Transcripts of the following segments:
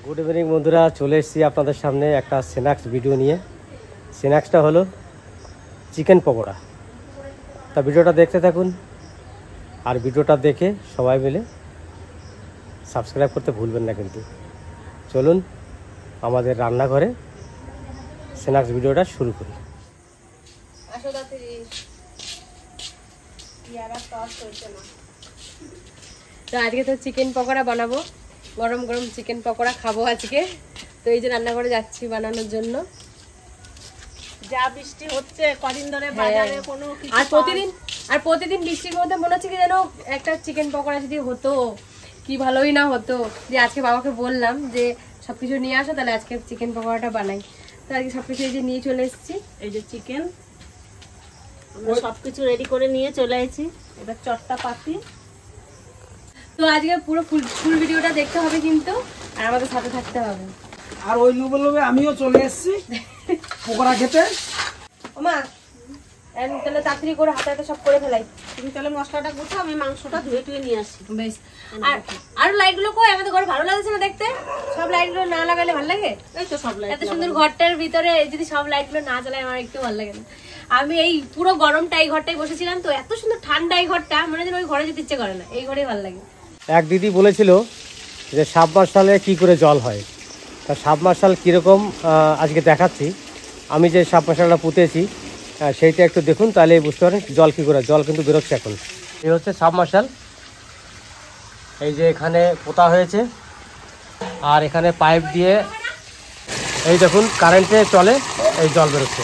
Good evening বন্ধুরা, চলে এসেছি আপনাদের সামনে একটা স্ন্যাক্স ভিডিও নিয়ে। স্ন্যাক্সটা হলো চিকেন পকোড়া। তা ভিডিওটা দেখতে থাকুন, আর ভিডিওটা দেখে সবাই মিলে সাবস্ক্রাইব করতে ভুলবেন না কিন্তু। চলুন আমাদের রান্নাঘরে স্ন্যাক্স ভিডিওটা শুরু করি। তো আজকে তো চিকেন পকোড়া বানাবো, গরম গরম চিকেন পকোড়া খাবো আজকে। তো এই যে রান্নাঘরে যাচ্ছি বানানোর জন্য। যা বৃষ্টি হচ্ছে কদিন ধরে বাজারে কোনো কিছু আর প্রতিদিন বৃষ্টির মধ্যে মনে হচ্ছে কি যেন একটা চিকেন পকোড়া যদি হতো কি ভালোই না হতো। যে আজকে বাবাকে বললাম যে সবকিছু নিয়ে আসো, তাহলে আজকে চিকেন পকোড়াটা বানাই। তো আজকে সবকিছু এই যে নিয়ে চলে এসেছি। এই যে চিকেন আমরা সবকিছু রেডি করে নিয়ে চলে এসেছি। এবার চটটা পাতি। তো আজকে পুরো ফুল ভিডিওটা দেখতে হবে কিন্তু, আর আমাদের সাথে থাকতে হবে। আর ওই লোভে লোভে আমিও চলে এসেছি পকোড়া খেতে। ওমা তাহলে তাড়াতাড়ি করে হাতে হাতে সব করে ফেলাই। তুমি তাহলে মশলাটা গুছো, আমি মাংসটা ধুয়ে টুয়ে নিয়ে আসি। বেশ। আর লাইটগুলো কই? আমাদের ঘরে ভালো লাগছে না দেখতে। সব লাইটগুলো না লাগালে ভালো লাগে? এই তো সব লাইট। এত সুন্দর ঘরটার ভিতরে যদি সব লাইটগুলো না জ্বালায় আমার একটু ভালো লাগে না। আমি এই পুরো গরমটা এই ঘরটায় বসেছিলাম, তো এত সুন্দর ঠান্ডা এই ঘরটা, মনে হয় ওই ঘরে যেতে ইচ্ছে করে না, এই ঘরেই ভালো লাগে। এক দিদি বলেছিল যে সাবমার্শালে কি করে জল হয়। তা সাবমার্শাল কীরকম আজকে দেখাচ্ছি। আমি যে সাবমার্শালটা পুঁতেছি সেইটা একটু দেখুন, তাহলে বুঝতে পারেন জল কী করে। জল কিন্তু বেরোচ্ছে এখন। এই হচ্ছে সাবমার্শাল, এই যে এখানে পোতা হয়েছে, আর এখানে পাইপ দিয়ে এই দেখুন কারেন্টে চলে, এই জল বেরোচ্ছে।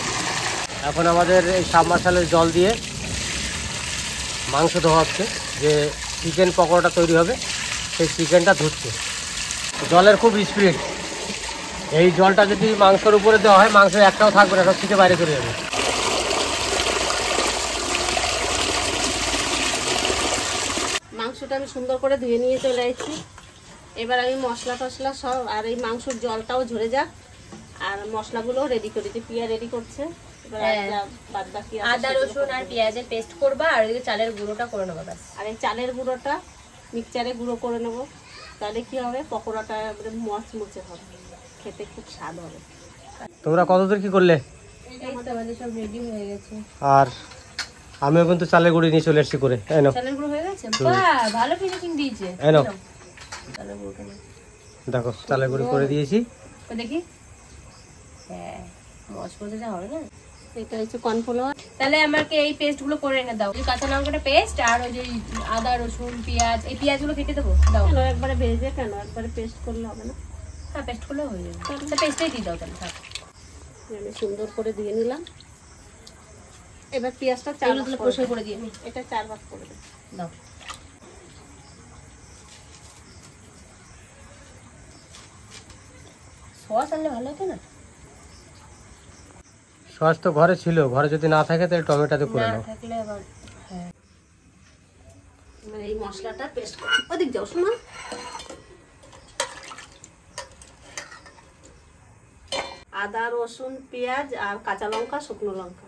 এখন আমাদের এই সাবমার্শালের জল দিয়ে মাংস ধোয়া হচ্ছে, যে চিকেন পকোড়াটা তৈরি হবে সেই চিকেনটা ধুচ্ছে। জলের খুব স্পিড। এই জলটা যদি মাংসের উপরে দেওয়া হয়, মাংস একটাও থাকবে না, সব থেকে বাইরে চলে যাবে। মাংসটা আমি সুন্দর করে ধুয়ে নিয়ে চলে এসেছি। এবার আমি মশলা টশলা সব, আর এই মাংসর জলটাও ঝরে যাক, আর মশলাগুলো রেডি করে দিই। পিয়া রেডি করছে। এবার বাদ বাকি আদা রসুন আর পেঁয়াজের পেস্ট করবা, আর ওইদিকে চালের গুঁড়োটা করে নেবা ব্যাস। আর এই চালের গুঁড়োটা মিক্সচারে গুঁড়ো করে নেবো, তাহলে কি হবে পকোড়াটা মচমচে হবে, খেতে খুব স্বাদ হবে। তোমরা কতদূর কি করলে? এই তো আমাদের সব রেডি হয়ে গেছে। আর আমিও কিন্তু চালের গুঁড়ি নিয়ে চলে এসেছি করে। এনো চালের গুঁড়ো হয়ে গেছে, বাহ ভালো ফিনিশিং দিয়েছে। এনো চালের গুঁড়োটা নাও। দেখো চালের গুঁড়ি করে দিয়েছি। তো দেখি, হ্যাঁ মচমচে যা হবে না। এটা হচ্ছে কর্নফ্লাওয়ার। তাহলে আমাকে এই পেস্ট গুলো করে এনে দাও। কাঁচা লঙ্কাটা পেস্ট, আর ওই যে আদা রসুন পেঁয়াজ, এই পেঁয়াজ গুলো কেটে দেবো। দাও। কেন একবারে ভেজে, কেন একবারে পেস্ট করলে হবে না? হ্যাঁ পেস্ট করলে হয়ে যাবে। তা পেস্টটাই দিয়ে দাও তাহলে। থাক, আমি সুন্দর করে দিয়ে নিলাম। এবার পেঁয়াজটা চার ভাগ করে দিয়ে নি। এটা 4 ভাগ করে দাও। সস আনলে ভালো হতো না? সস তো ঘরে ছিল, ঘরে যদি না থাকে তাহলে টমেটোতে করে নাও। না থাকলে আবার হ্যাঁ। মানে এই মশলাটা পেস্ট করে ওদিক যাও শোনো। আদা রসুন পেঁয়াজ আর কাঁচা লঙ্কা শুকনো লঙ্কা।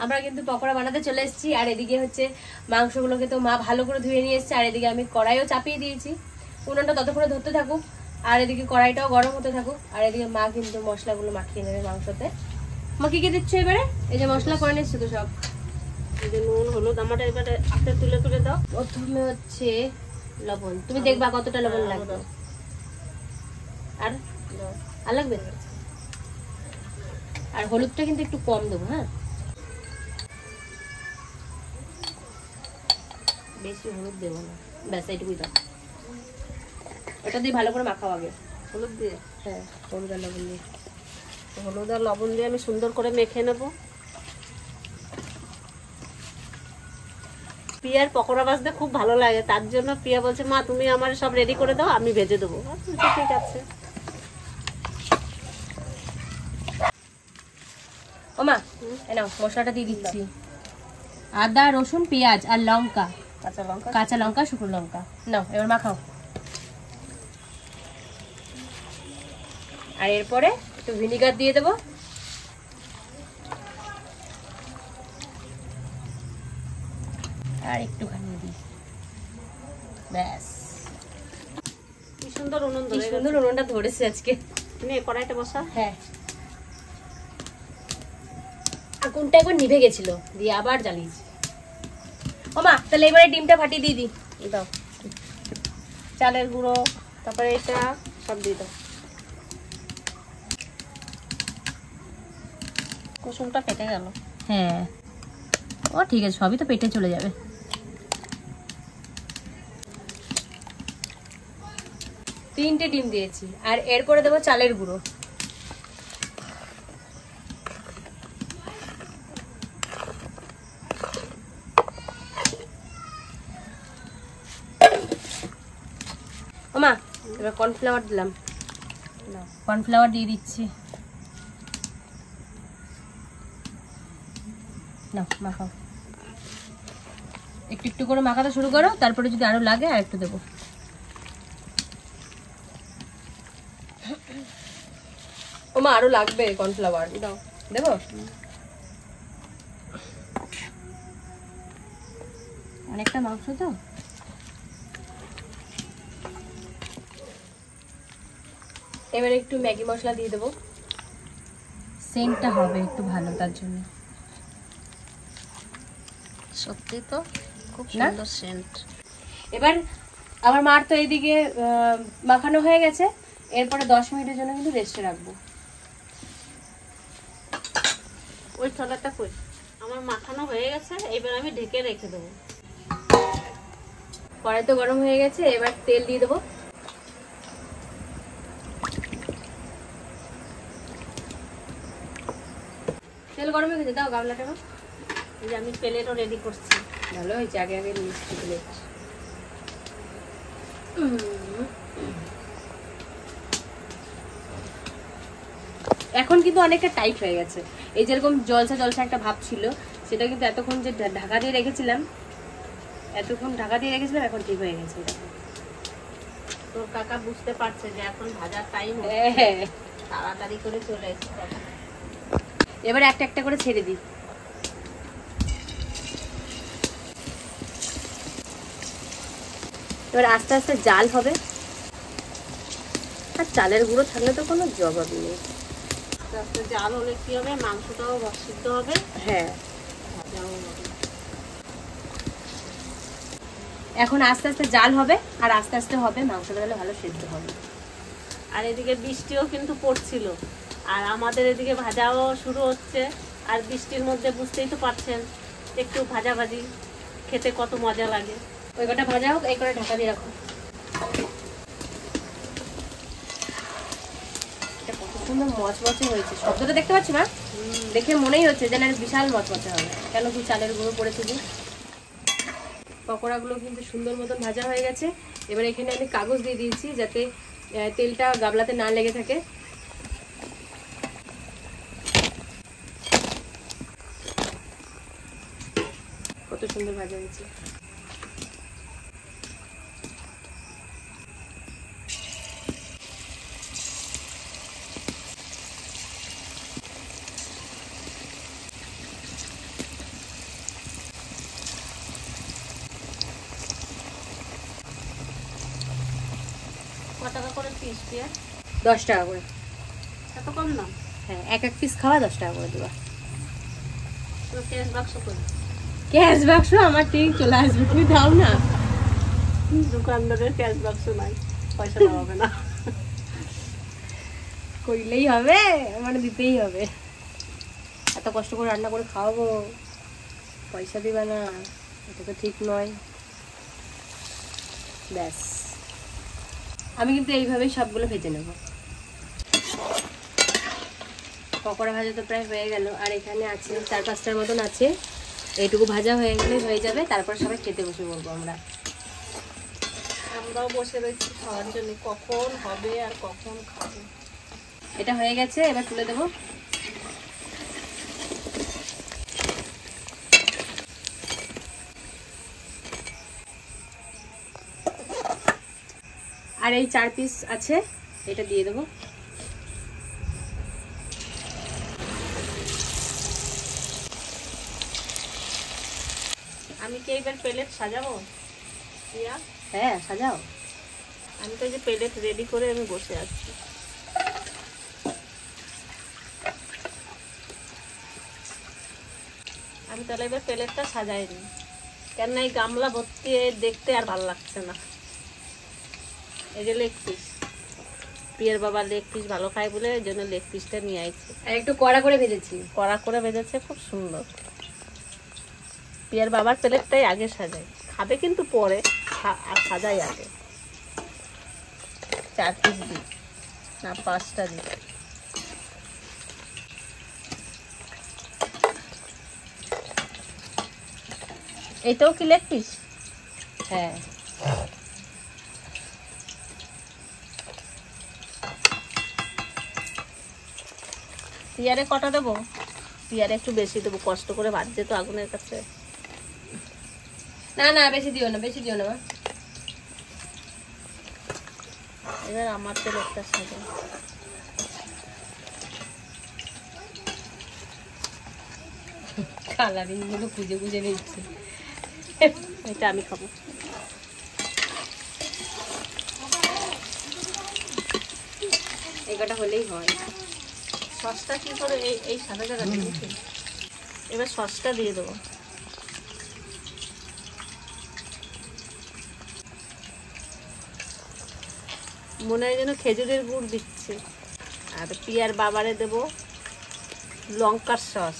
আমরা কিন্তু পকোড়া বানাতে চলে এসেছি। আর এদিকে হচ্ছে মাংসগুলোকে তো মা ভালো করে ধুয়ে নিয়ে এসেছে, আর এদিকে আমি কড়াইও চাপিয়ে দিয়েছি। উনুনটা ততক্ষণে ধরতে থাকুক, আর এদিকে কড়াইটাও গরম হতে থাকুক। আর এদিকে মা কিন্তু মশলাগুলো মাখিয়ে নেবে মাংসতে। মা কি কি দিচ্ছ এবারে? এই যে মশলা করে নিচ্ছি তো সব। এই যে নুন হলুদ আমাটা এবারে হাতে তুলে তুলে দাও। প্রথমে হচ্ছে লবণ, তুমি দেখবা কতটা লবণ লাগবে। আর আর লাগবে। আর হলুদটা কিন্তু একটু কম দেবো, হ্যাঁ বেশি হলুদ দেবো না, ব্যাস এইটুকুই দাও। এটা দিয়ে ভালো করে মাখাও আগে। হলুদ দিয়ে, হ্যাঁ হলুদ আর লবণ দিয়ে। হলুদ আর লবণ দিয়ে আমি সুন্দর করে মেখে নেব। পিয়ার পকোড়া ভাজতে খুব ভালো লাগে, তার জন্য পিয়া বলছে মা তুমি আমার সব রেডি করে দাও, আমি ভেজে দেবো। ঠিক আছে। ও মা নাও মশলাটা দিয়ে দিচ্ছি। আদা রসুন পেঁয়াজ আর লঙ্কা, কাঁচা লঙ্কা শুকনো লঙ্কা। নাও এবার মাখাও। আর এরপরে একটু ভিনিগার দিয়ে দেবো। আর একটুখানি দিই, ব্যাস। সুন্দর উনুন কি ধরে সুন্দর উনুনটা ধরেছে আজকে। নে কড়াইটা বসা। হ্যাঁ, আগুনটা একবার নিভে গেছিল, দিয়ে আবার জ্বালিয়েছি। ও মা, তাহলে এবারে ডিমটা ফাটিয়ে দিয়ে দিই। দাও চালের গুঁড়ো, তারপরে এটা সব দিয়ে দাও। কুসুমটা কেটে গেল। হ্যাঁ, ও ঠিক আছে, সবই তো পেটে চলে যাবে। তিনটে ডিম দিয়েছি, আর এরপরে দেবো চালের গুঁড়ো। ওমা, এবার কর্নফ্লাওয়ার দিলাম, কর্নফ্লাওয়ার দিয়ে দিচ্ছি। না, মাখাও, একটু একটু করে মাখাতে শুরু করো, তারপরে যদি আরো লাগে আর একটু দেবো। ওমা, আরো লাগবে কর্নফ্লাওয়ার, দাও, দেবো। অনেকটা মাংস তো, এবারে একটু ম্যাগি মশলা দিয়ে দেবো, সেন্টটা হবে একটু ভালো, তার জন্য। সত্যি তো খুব না? সুন্দর সেন্ট। এবার আমার মার তো এইদিকে মাখানো হয়ে গেছে, এরপরে 10 মিনিটের জন্য কিন্তু রেস্টে রাখবো। ওই থলাটা কই? আমার মাখানো হয়ে গেছে, এবার আমি ঢেকে রেখে দেবো। কড়াই তো গরম হয়ে গেছে, এবার তেল দিয়ে দেবো। তেল গরম হয়ে গেছে, দাও গামলাটা। এই যে আমি প্লেটও রেডি করছি। ভালো হয়েছে, আগে আগে মিষ্টি প্লেট। এখন কিন্তু অনেকটা টাইট হয়ে গেছে, এই যেরকম জলসা জলসা একটা ভাব ছিল, সেটা কিন্তু এতক্ষণ যে ঢাকা দিয়ে রেখেছিলাম, এখন ঠিক হয়ে গেছে। তোর কাকা বুঝতে পারছে যে এখন ভাজার টাইম, হ্যাঁ, তাড়াতাড়ি করে চলে এসেছে। এবার একটা একটা করে ছেড়ে দিই। এবার আস্তে আস্তে জাল হবে, আর চালের গুঁড়ো থাকলে তো কোনো জবাবই নেই। আস্তে আস্তে জাল হলে কি হবে, মাংসটাও সিদ্ধ হবে, হ্যাঁ, ভাজাও হবে। এখন আস্তে আস্তে জাল হবে, আর আস্তে আস্তে হবে, মাংসটা তাহলে ভালো সিদ্ধ হবে। আর এদিকে বৃষ্টিও কিন্তু পড়ছিল, আর আমাদের এদিকে ভাজাও শুরু হচ্ছে। আর বৃষ্টির মধ্যে বুঝতেই তো পারছেন, একটু ভাজাভাজি খেতে কত মজা লাগে। ওই কটা ভাজা হোক, এই করে ঢাকা দিয়ে রাখো। এটা কত সুন্দর মচমচে হয়েছে, শব্দটা দেখতে পাচ্ছি না? দেখে মনেই হচ্ছে যেন বিশাল মচমচে হবে, কেন কি চালের গুঁড়ো পড়েছিল। পকোড়াগুলো কিন্তু সুন্দর মতন ভাজা হয়ে গেছে। এবার এখানে আমি কাগজ দিয়ে দিয়েছি, যাতে তেলটা গাবলাতে না লেগে থাকে। কত সুন্দর ভাজা হয়েছে। কত টাকা করে পিস পেঁয়াজ? 10 টাকা করে। এত কম না? হ্যাঁ, এক পিস খাওয়া 10 টাকা করে দেবা। তো ক্যাশ বাক্স করে ক্যাশ বাক্স আমার ঠিক চলে আসবে, তুমি দাও না। দোকানদারের ক্যাশ বাক্স নাই, পয়সা দেওয়া হবে না। করলেই হবে, মানে দিতেই হবে। এত কষ্ট করে রান্না করে খাওয়াবো, পয়সা দিবা না, এটা তো ঠিক নয়। ব্যাস, আমি কিন্তু এইভাবেই সবগুলো ভেজে নেব। পকোড়া ভাজা তো প্রায় হয়ে গেল, আর এখানে আছে 4-5টার মতন আছে। এইটুকু ভাজা হয়ে গেলে হয়ে যাবে, তারপর সবাই খেতে বসে বলবো আমরা। আমরাও বসে রয়েছি খাওয়ার জন্য, কখন হবে আর কখন খাবো। এটা হয়ে গেছে, এবার তুলে দেবো। আর এই 4 পিস আছে, এটা দিয়ে দেবো। আমি কি এইবার প্লেট সাজাবো? হ্যাঁ, সাজাও। আমি তো এই যে প্লেট রেডি করে আমি বসে আছি। আমি তাহলে এবার প্লেটটা সাজাই নিই, কেননা এই গামলা ভর্তি দেখতে আর ভালো লাগছে না। এই যে লেগ পিস, পিয়ের বাবা লেগ পিস ভালো খায় বলে এই জন্য লেগ পিসটা নিয়ে আইছে। আর একটু কড়া করে ভেজেছি। কড়া করে ভেজেছে, খুব সুন্দর। পিয়ের বাবার প্লেটটাই আগে সাজাই, খাবে কিন্তু পরে, আর সাজাই আগে। 4 পিস দিই না 5টা দিই। এইটাও কি লেগ পিস? হ্যাঁ, পিয়ারে কটা দেবো? পিয়ারে একটু বেশি দেবো, কষ্ট করে ভাজছে তো আগুনের কাছে। না না বেশি দিও না, বেশি দিও না মা। এবার আমার প্লেটটা সাজাই। কালারিং গুলো খুঁজে খুঁজে নিচ্ছি। এটা আমি খাবো। এই কটা হলেই হয়। সসটা কি করে এই সাদা জায়গা দিয়েছি। এবার সসটা দিয়ে দেবো। মনে হয় যেন খেজুরের গুড় দিচ্ছে। আর পিয়ার বাবারে দেব লঙ্কার সস।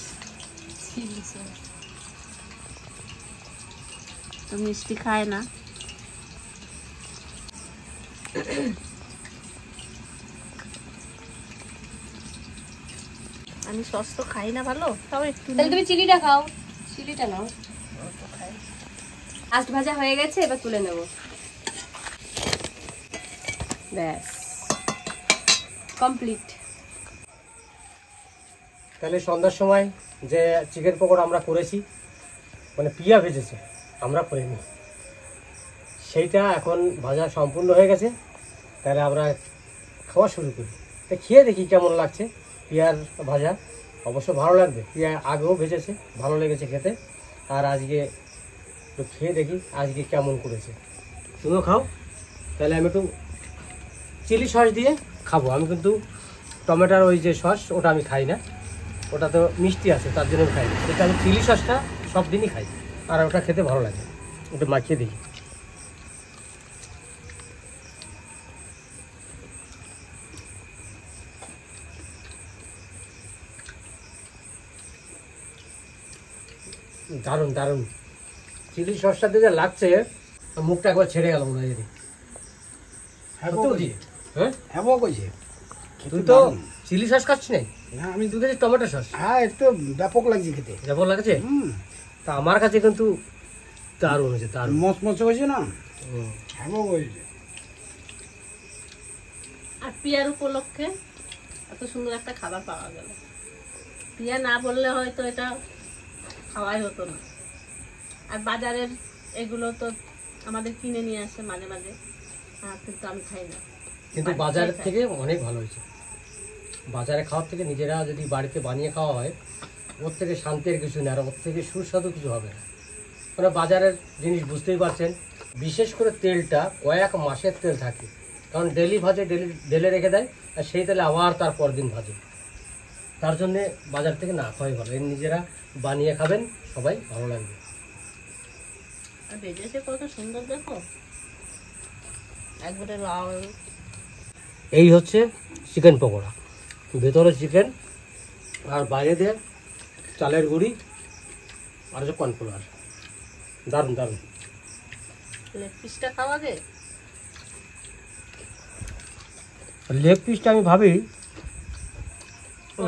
তো মিষ্টি খায় না। আমি সস তো খাই না ভালো, তাও একটু তাহলে তুমি চিলিটা খাও, চিলিটা নাও। লাস্ট ভাজা হয়ে গেছে, এবার তুলে নেব। ব্যাস কমপ্লিট। তাহলে সন্ধ্যার সময় যে চিকেন পকোড়া আমরা করেছি, মানে পিয়া ভেজেছে, আমরা করিনি, সেইটা এখন ভাজা সম্পূর্ণ হয়ে গেছে। তাহলে আমরা খাওয়া শুরু করি। তা খেয়ে দেখি কেমন লাগছে পিয়ার ভাজা। অবশ্য ভালো লাগবে, পিয়া আগেও ভেজেছে, ভালো লেগেছে খেতে। আর আজকে একটু খেয়ে দেখি আজকে কেমন করেছে। তুমিও খাও। তাহলে আমি একটু চিলি সস দিয়ে খাবো। আমি কিন্তু টমেটোর ওই যে সস, ওটা আমি খাই না, ওটা তো মিষ্টি আছে, তার জন্য খাই না। এটা আমি চিলি সসটা সব দিনই খাই, আর ওটা খেতে ভালো লাগে। ওটা মাখিয়ে দেখি। দারুণ দারুণ। চিলি সসটাতে যা লাগছে, মুখটা একবার ছেড়ে গেল মনে হয়। হ্যাঁ, হ্যাঁ কইছে তুই তো চিলি সস খাচ্ছি না, হ্যাঁ আমি তুই খেয়েছিস টমেটো সস। হ্যাঁ একটু ব্যাপক লাগছে খেতে। কেমন লাগছে? তা আমার কাছে কিন্তু দারুণ হয়েছে, দারুণ। মচমচে হয়েছে না, হ্যাঁ কইছে। আর পিয়ার উপলক্ষে এত সুন্দর একটা খাবার পাওয়া গেল। পিয়া না বললে হয়তো এটা খাওয়াই হতো না। আর বাজারের এগুলো তো আমাদের কিনে নিয়ে আসে মাঝে মাঝে, কিন্তু আমি খাই না। কিন্তু বাজার থেকে অনেক ভালো হয়েছে। বাজারে খাওয়ার থেকে নিজেরা যদি বাড়িতে বানিয়ে খাওয়া হয়, ওর থেকে শান্তির কিছু নেই, আর ওর থেকে সুস্বাদু কিছু হবে না। মানে বাজারের জিনিস বুঝতেই পারছেন, বিশেষ করে তেলটা কয়েক মাসের তেল থাকে, কারণ ডেলি ভাজে, ডেলে রেখে দেয়, আর সেই তেলে আবার তার পরদিন ভাজে। তার জন্যে বাজার থেকে না খাওয়াই ভালো। এর নিজেরা বানিয়ে খাবেন, সবাই ভালো লাগবে। আর ভেজেছে কত সুন্দর, দেখো একবারে লাল। এই হচ্ছে চিকেন পকোড়া, ভেতরে চিকেন আর বাইরে দিয়ে চালের গুঁড়ি আর হচ্ছে কর্নফ্লাওয়ার। দারুণ দারুণ। লেগ পিসটা খাওয়া গে। লেগ পিসটা আমি ভাবি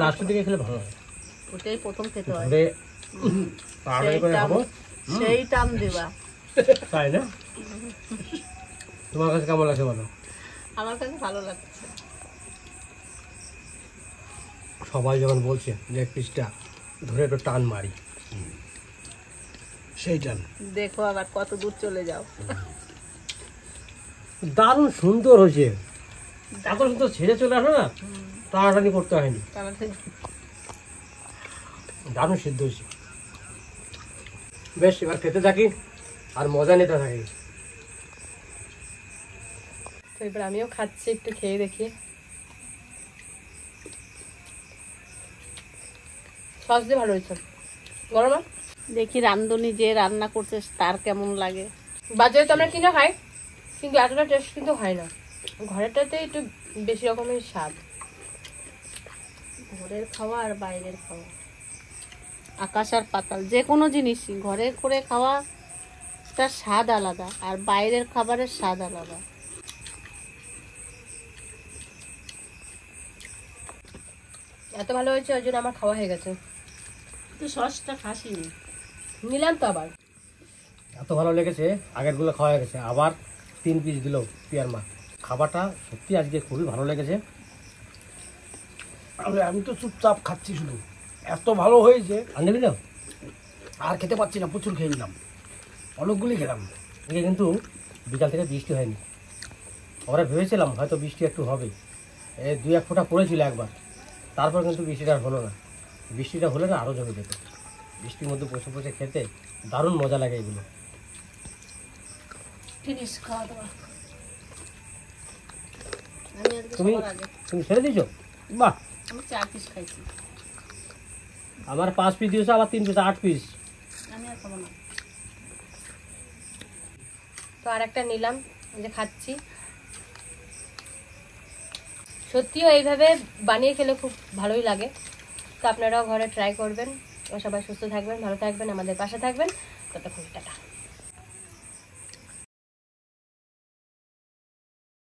লাস্টের দিকে খেলে ভালো হয়। ওটাই প্রথম খেতে হয়। ধরে তাড়াতাড়ি করে খাবো, সেই টান দেবা। তাই না? তোমার কাছে কেমন লাগছে বলো? আমার কাছে ভালো লাগছে। সবাই যখন বলছে লেগ পিসটা ধরে একটু টান মারি, সেই টান। দেখো আবার কত দূর চলে যাও। দারুণ সুন্দর হয়েছে। এত সুন্দর ছেড়ে চলে আসো না, টানাটানি করতে হয়নি। দারুণ সিদ্ধ হয়েছে। বেশ, এবার খেতে থাকি আর মজা নিতে থাকি। তো এবার আমিও খাচ্ছি, একটু খেয়ে দেখি। সস দিয়ে ভালো হয়েছে। গরম না? দেখি রান্ধুনি যে রান্না করছে তার কেমন লাগে। বাজারে তো আমরা কিনে খাই, কিন্তু এতটা টেস্ট কিন্তু হয় না। ঘরেরটাতে একটু বেশি রকমের স্বাদ। ঘরের খাওয়া আর বাইরের খাওয়া আকাশ আর পাতাল। যে কোনো জিনিসই ঘরে করে খাওয়া তার স্বাদ আলাদা, আর বাইরের খাবারের স্বাদ আলাদা। এত ভালো হয়েছে, ওই জন্য আমার খাওয়া হয়ে গেছে। তো সসটা খাসিনি, নিলাম তো আবার। এত ভালো লেগেছে, আগেরগুলো খাওয়া হয়ে গেছে, আবার 3 পিস দিল পিয়ার মা। খাবারটা সত্যি আজকে খুবই ভালো লেগেছে। আমি তো চুপচাপ খাচ্ছি শুধু, এত ভালো হয়েছে আর নিবি না? আর খেতে পাচ্ছি না, প্রচুর খেয়ে নিলাম, অনেকগুলি খেলাম। এদিকে কিন্তু বিকাল থেকে বৃষ্টি হয়নি। আমরা ভেবেছিলাম হয়তো বৃষ্টি একটু হবে, 2-1 ফোঁটা পড়েছিল একবার, তারপর কিন্তু বৃষ্টিটা আর হলো না। বৃষ্টিটা হলে না আরও জমে যেত। বৃষ্টির মধ্যে বসে বসে খেতে দারুণ মজা লাগে এগুলো। ফিনিশ খাওয়া দাওয়া। আমি আজকে তুমি সবার আগে তুমি ছেড়ে দিয়েছো? বাহ, আমি 4 পিস খাইছি। আমার 5 পিস দিয়েছো, আবার 3 পিস, 8 পিস। আমি আর খাবো না। তো আর একটা নিলাম, এই যে খাচ্ছি। সত্যিও এইভাবে বানিয়ে খেলে খুব ভালোই লাগে। তো আপনারাও ঘরে ট্রাই করবেন। সবাই সুস্থ থাকবেন, ভালো থাকবেন, আমাদের পাশে থাকবেন। ততক্ষণ টাটা।